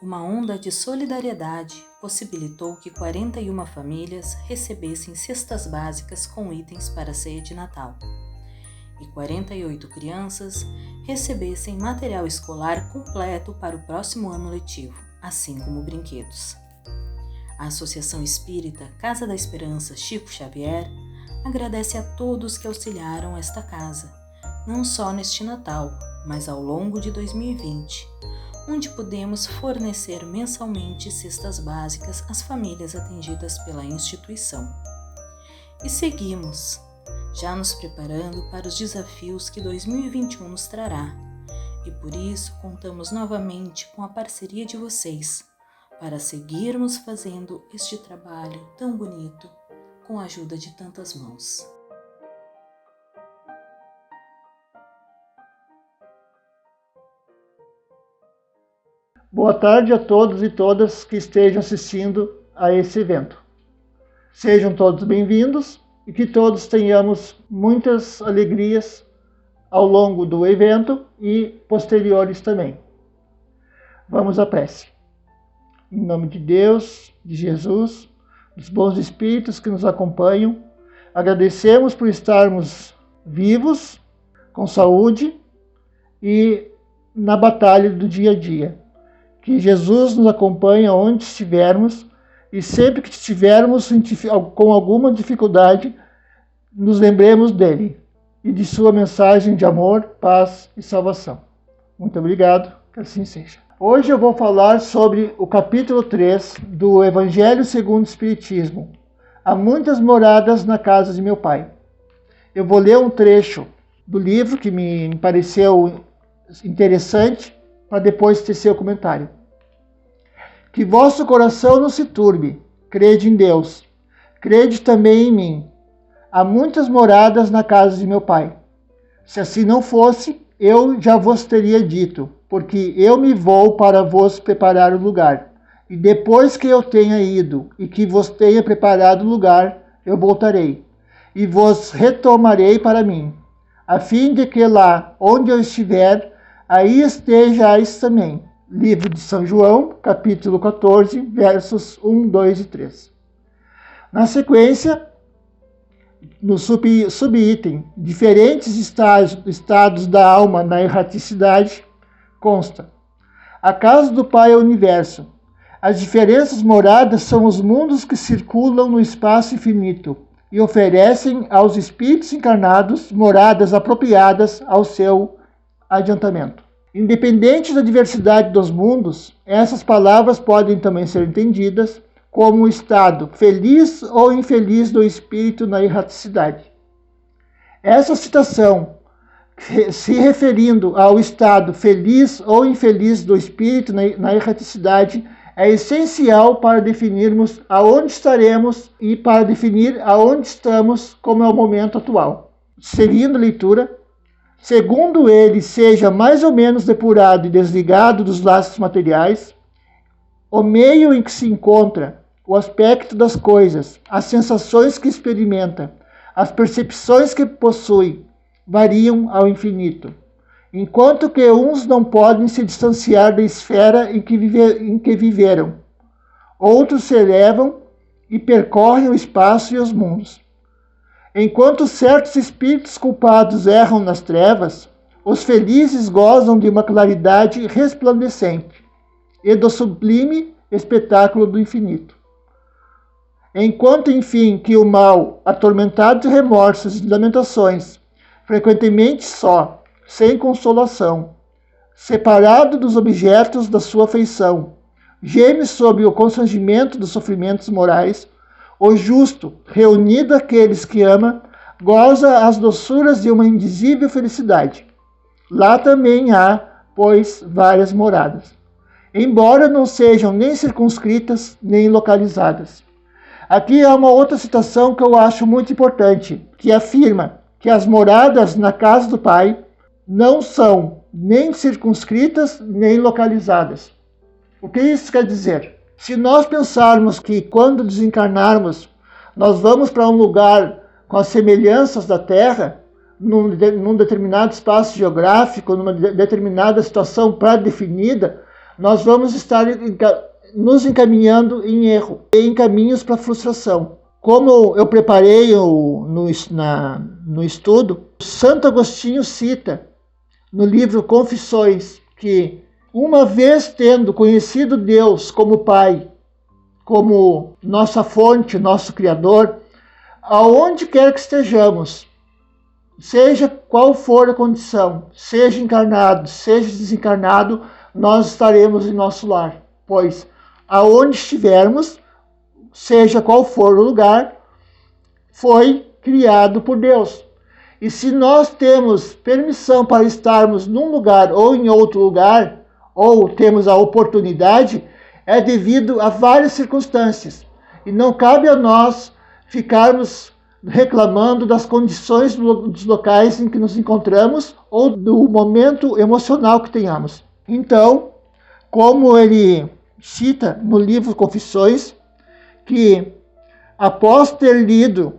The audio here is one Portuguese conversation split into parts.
Uma onda de solidariedade possibilitou que 41 famílias recebessem cestas básicas com itens para a ceia de Natal e 48 crianças recebessem material escolar completo para o próximo ano letivo, assim como brinquedos. A Associação Espírita Casa da Esperança Chico Xavier agradece a todos que auxiliaram esta casa, não só neste Natal, mas ao longo de 2020, onde podemos fornecer mensalmente cestas básicas às famílias atendidas pela instituição. E seguimos, já nos preparando para os desafios que 2021 nos trará, e por isso contamos novamente com a parceria de vocês, para seguirmos fazendo este trabalho tão bonito, com a ajuda de tantas mãos. Boa tarde a todos e todas que estejam assistindo a esse evento. Sejam todos bem-vindos e que todos tenhamos muitas alegrias ao longo do evento e posteriores também. Vamos à prece. Em nome de Deus, de Jesus, dos bons espíritos que nos acompanham, agradecemos por estarmos vivos, com saúde e na batalha do dia a dia. Que Jesus nos acompanhe onde estivermos e sempre que estivermos com alguma dificuldade, nos lembremos dele e de sua mensagem de amor, paz e salvação. Muito obrigado, que assim seja. Hoje eu vou falar sobre o capítulo 3 do Evangelho segundo o Espiritismo. Há muitas moradas na casa de meu Pai. Eu vou ler um trecho do livro que me pareceu interessante para depois tecer o comentário. Que vosso coração não se turbe, crede em Deus, crede também em mim. Há muitas moradas na casa de meu Pai. Se assim não fosse, eu já vos teria dito, porque eu me vou para vos preparar o lugar. E depois que eu tenha ido e que vos tenha preparado o lugar, eu voltarei, e vos retomarei para mim, a fim de que lá onde eu estiver, aí estejais também. Livro de São João, capítulo 14, versos 1, 2 e 3. Na sequência, no subitem, diferentes estados da alma na erraticidade, consta: a casa do Pai é o universo. As diferentes moradas são os mundos que circulam no espaço infinito e oferecem aos espíritos encarnados moradas apropriadas ao seu adiantamento. Independente da diversidade dos mundos, essas palavras podem também ser entendidas como o estado feliz ou infeliz do espírito na erraticidade. Essa citação, se referindo ao estado feliz ou infeliz do espírito na erraticidade, é essencial para definirmos aonde estaremos e para definir aonde estamos, como é o momento atual. Seguindo a leitura, segundo ele seja mais ou menos depurado e desligado dos laços materiais, o meio em que se encontra, o aspecto das coisas, as sensações que experimenta, as percepções que possui, variam ao infinito, enquanto que uns não podem se distanciar da esfera em que viveram, outros se elevam e percorrem o espaço e os mundos. Enquanto certos espíritos culpados erram nas trevas, os felizes gozam de uma claridade resplandecente e do sublime espetáculo do infinito. Enquanto, enfim, que o mal, atormentado de remorsos e lamentações, frequentemente só, sem consolação, separado dos objetos da sua afeição, geme sob o constrangimento dos sofrimentos morais, o justo, reunido àqueles que ama, goza as doçuras de uma indizível felicidade. Lá também há, pois, várias moradas, embora não sejam nem circunscritas nem localizadas. Aqui há uma outra citação que eu acho muito importante, que afirma que as moradas na casa do Pai não são nem circunscritas nem localizadas. O que isso quer dizer? Se nós pensarmos que quando desencarnarmos, nós vamos para um lugar com as semelhanças da Terra, num determinado espaço geográfico, numa determinada situação pré-definida, nós vamos estar nos encaminhando em erro, em caminhos para a frustração. Como eu preparei no estudo, Santo Agostinho cita no livro Confissões que, uma vez tendo conhecido Deus como Pai, como nossa fonte, nosso Criador, aonde quer que estejamos, seja qual for a condição, seja encarnado, seja desencarnado, nós estaremos em nosso lar, pois aonde estivermos, seja qual for o lugar, foi criado por Deus. E se nós temos permissão para estarmos num lugar ou em outro lugar, ou temos a oportunidade, é devido a várias circunstâncias. E não cabe a nós ficarmos reclamando das condições dos locais em que nos encontramos ou do momento emocional que tenhamos. Então, como ele cita no livro Confissões, que após ter lido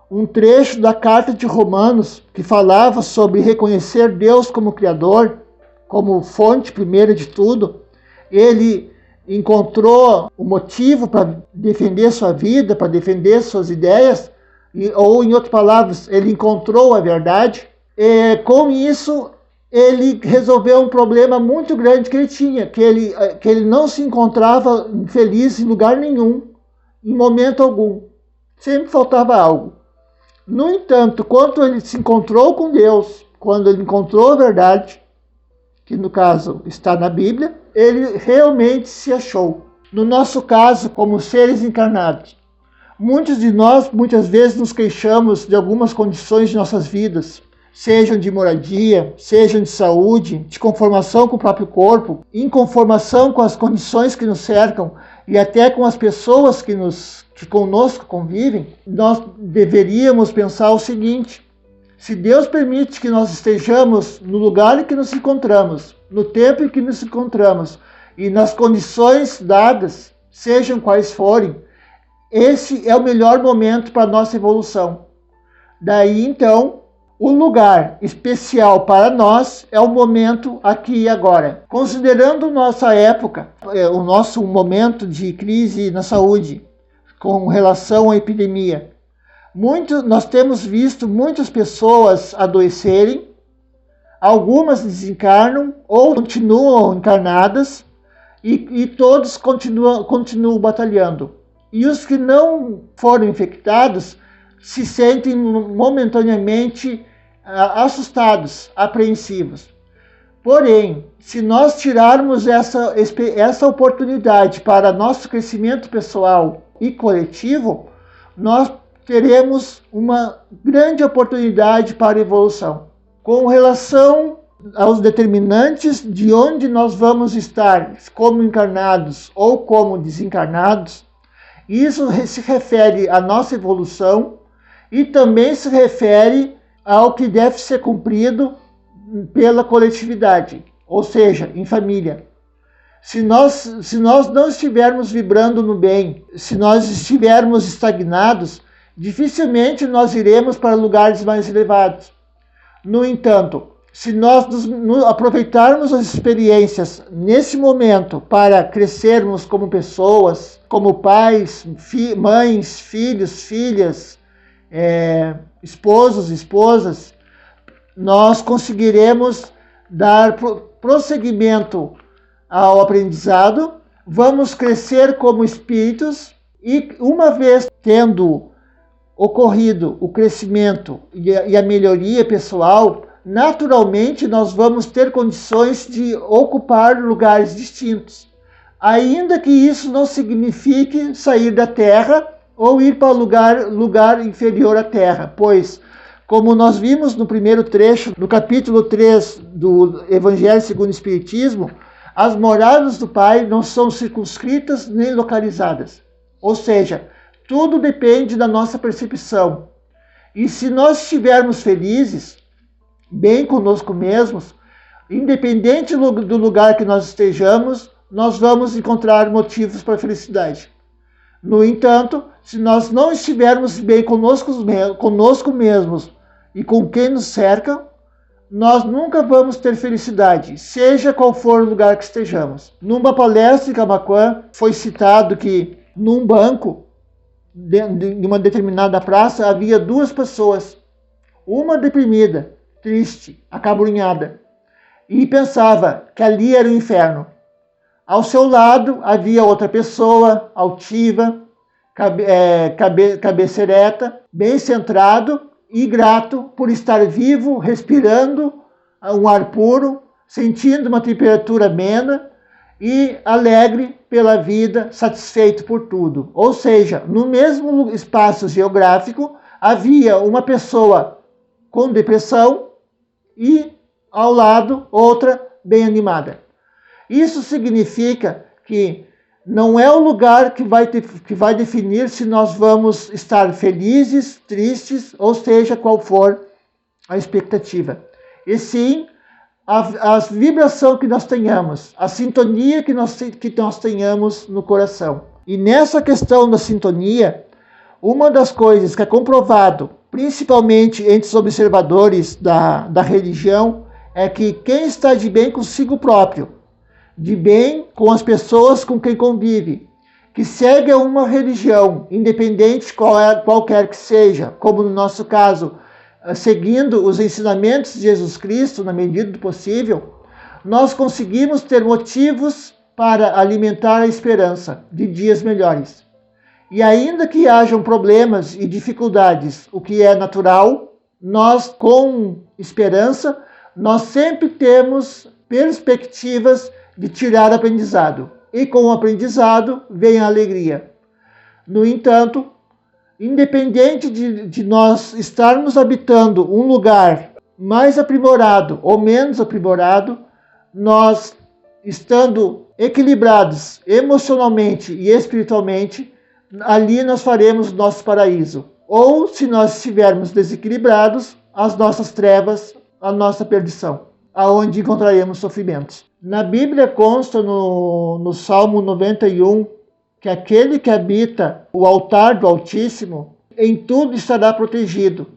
um trecho da carta de Romanos que falava sobre reconhecer Deus como Criador, como fonte primeira de tudo, ele encontrou o motivo para defender sua vida, para defender suas ideias, ou em outras palavras, ele encontrou a verdade. E com isso, ele resolveu um problema muito grande que ele tinha, que ele não se encontrava feliz em lugar nenhum, em momento algum. Sempre faltava algo. No entanto, quando ele se encontrou com Deus, quando ele encontrou a verdade, que no caso está na Bíblia, ele realmente se achou. No nosso caso, como seres encarnados, muitos de nós, muitas vezes, nos queixamos de algumas condições de nossas vidas, sejam de moradia, sejam de saúde, de conformação com o próprio corpo, inconformação com as condições que nos cercam e até com as pessoas que conosco convivem. Nós deveríamos pensar o seguinte: se Deus permite que nós estejamos no lugar em que nos encontramos, no tempo em que nos encontramos e nas condições dadas, sejam quais forem, esse é o melhor momento para a nossa evolução. Daí, então, o lugar especial para nós é o momento aqui e agora. Considerando nossa época, o nosso momento de crise na saúde, com relação à epidemia, nós temos visto muitas pessoas adoecerem, algumas desencarnam ou continuam encarnadas e todos continuam batalhando. E os que não foram infectados se sentem momentaneamente assustados, apreensivos. Porém, se nós tirarmos essa oportunidade para nosso crescimento pessoal e coletivo, nós teremos uma grande oportunidade para a evolução. Com relação aos determinantes de onde nós vamos estar, como encarnados ou como desencarnados, isso se refere à nossa evolução e também se refere ao que deve ser cumprido pela coletividade, ou seja, em família. Se nós não estivermos vibrando no bem, se nós estivermos estagnados, dificilmente nós iremos para lugares mais elevados. No entanto, se nós aproveitarmos as experiências nesse momento para crescermos como pessoas, como pais, mães, filhos, filhas, esposos, esposas, nós conseguiremos dar prosseguimento ao aprendizado, vamos crescer como espíritos e, uma vez tendo ocorrido o crescimento e a melhoria pessoal, naturalmente nós vamos ter condições de ocupar lugares distintos. Ainda que isso não signifique sair da Terra ou ir para lugar inferior à Terra, pois, como nós vimos no primeiro trecho, no capítulo 3 do Evangelho segundo o Espiritismo, as moradas do Pai não são circunscritas nem localizadas. Ou seja, tudo depende da nossa percepção. E se nós estivermos felizes, bem conosco mesmos, independente do lugar que nós estejamos, nós vamos encontrar motivos para a felicidade. No entanto, se nós não estivermos bem conosco mesmos e com quem nos cerca, nós nunca vamos ter felicidade, seja qual for o lugar que estejamos. Numa palestra em Camaquã, foi citado que num banco de uma determinada praça havia duas pessoas, uma deprimida, triste, acabrunhada, e pensava que ali era o inferno. Ao seu lado havia outra pessoa, altiva, cabeça ereta, bem centrado e grato por estar vivo, respirando um ar puro, sentindo uma temperatura amena e alegre pela vida, satisfeito por tudo. Ou seja, no mesmo espaço geográfico havia uma pessoa com depressão e ao lado outra bem animada. Isso significa que não é o lugar que vai definir se nós vamos estar felizes, tristes, ou seja, qual for a expectativa. E sim, a vibração que nós tenhamos, a sintonia que nós tenhamos no coração. E nessa questão da sintonia, uma das coisas que é comprovado, principalmente entre os observadores da religião, é que quem está de bem consigo próprio, de bem com as pessoas com quem convive, que segue a uma religião, independente qualquer que seja, como no nosso caso, seguindo os ensinamentos de Jesus Cristo na medida do possível, nós conseguimos ter motivos para alimentar a esperança de dias melhores. E ainda que hajam problemas e dificuldades, o que é natural, nós, com esperança, nós sempre temos perspectivas de tirar aprendizado. E com o aprendizado vem a alegria. No entanto, independente de nós estarmos habitando um lugar mais aprimorado ou menos aprimorado, nós, estando equilibrados emocionalmente e espiritualmente, ali nós faremos nosso paraíso. Ou, se nós estivermos desequilibrados, as nossas trevas, a nossa perdição, aonde encontraremos sofrimentos. Na Bíblia consta no Salmo 91 que aquele que habita o altar do Altíssimo em tudo estará protegido.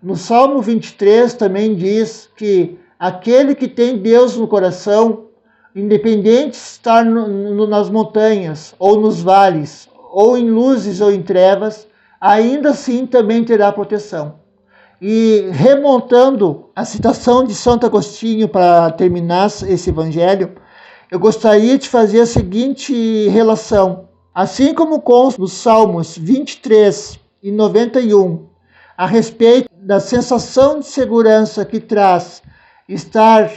No Salmo 23 também diz que aquele que tem Deus no coração, independente de estar nas montanhas ou nos vales, ou em luzes ou em trevas, ainda assim também terá proteção. E remontando a citação de Santo Agostinho para terminar esse evangelho, eu gostaria de fazer a seguinte relação. Assim como consta nos Salmos 23 e 91, a respeito da sensação de segurança que traz estar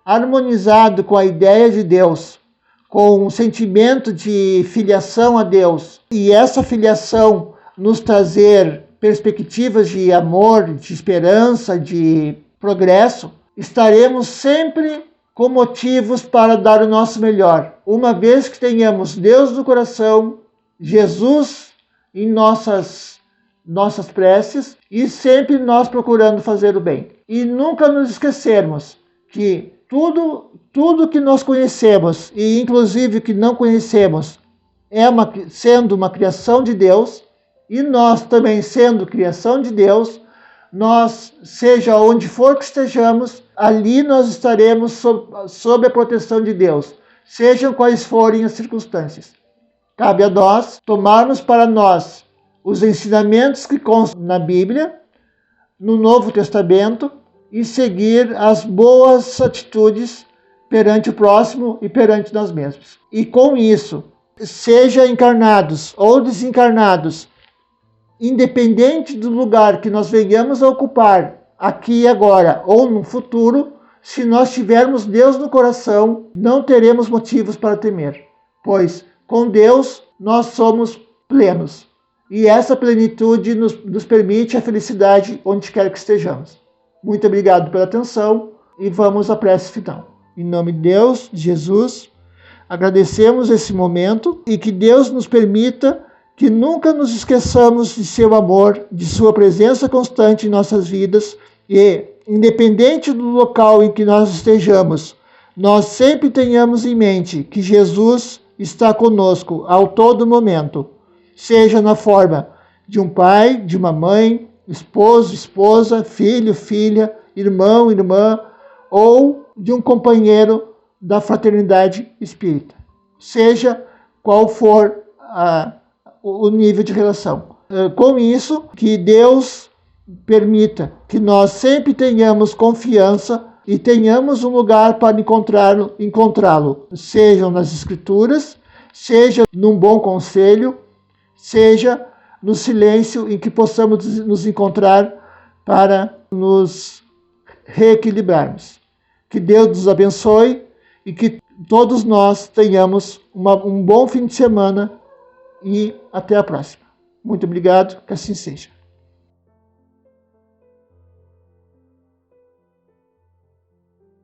harmonizado com a ideia de Deus, com um sentimento de filiação a Deus, e essa filiação nos trazer perspectivas de amor, de esperança, de progresso, estaremos sempre com motivos para dar o nosso melhor, uma vez que tenhamos Deus no coração, Jesus em nossas preces e sempre nós procurando fazer o bem. E nunca nos esquecermos que tudo que nós conhecemos e inclusive que não conhecemos sendo uma criação de Deus, e nós também sendo criação de Deus, nós, seja onde for que estejamos, ali nós estaremos sob a proteção de Deus, sejam quais forem as circunstâncias. Cabe a nós tomarmos para nós os ensinamentos que constam na Bíblia, no Novo Testamento, e seguir as boas atitudes perante o próximo e perante nós mesmos. E com isso, seja encarnados ou desencarnados, independente do lugar que nós venhamos a ocupar, aqui e agora ou no futuro, se nós tivermos Deus no coração, não teremos motivos para temer, pois com Deus nós somos plenos. E essa plenitude nos permite a felicidade onde quer que estejamos. Muito obrigado pela atenção e vamos à prece final. Em nome de Deus, de Jesus, agradecemos esse momento e que Deus nos permita que nunca nos esqueçamos de seu amor, de sua presença constante em nossas vidas e, independente do local em que nós estejamos, nós sempre tenhamos em mente que Jesus está conosco a todo momento, seja na forma de um pai, de uma mãe, esposo, esposa, filho, filha irmão, irmã, ou de um companheiro da fraternidade espírita, seja qual for o nível de relação. Com isso, que Deus permita que nós sempre tenhamos confiança e tenhamos um lugar para encontrá-lo, seja nas Escrituras, seja num bom conselho, seja no silêncio em que possamos nos encontrar para nos reequilibrarmos. Que Deus nos abençoe e que todos nós tenhamos um bom fim de semana e até a próxima. Muito obrigado, que assim seja.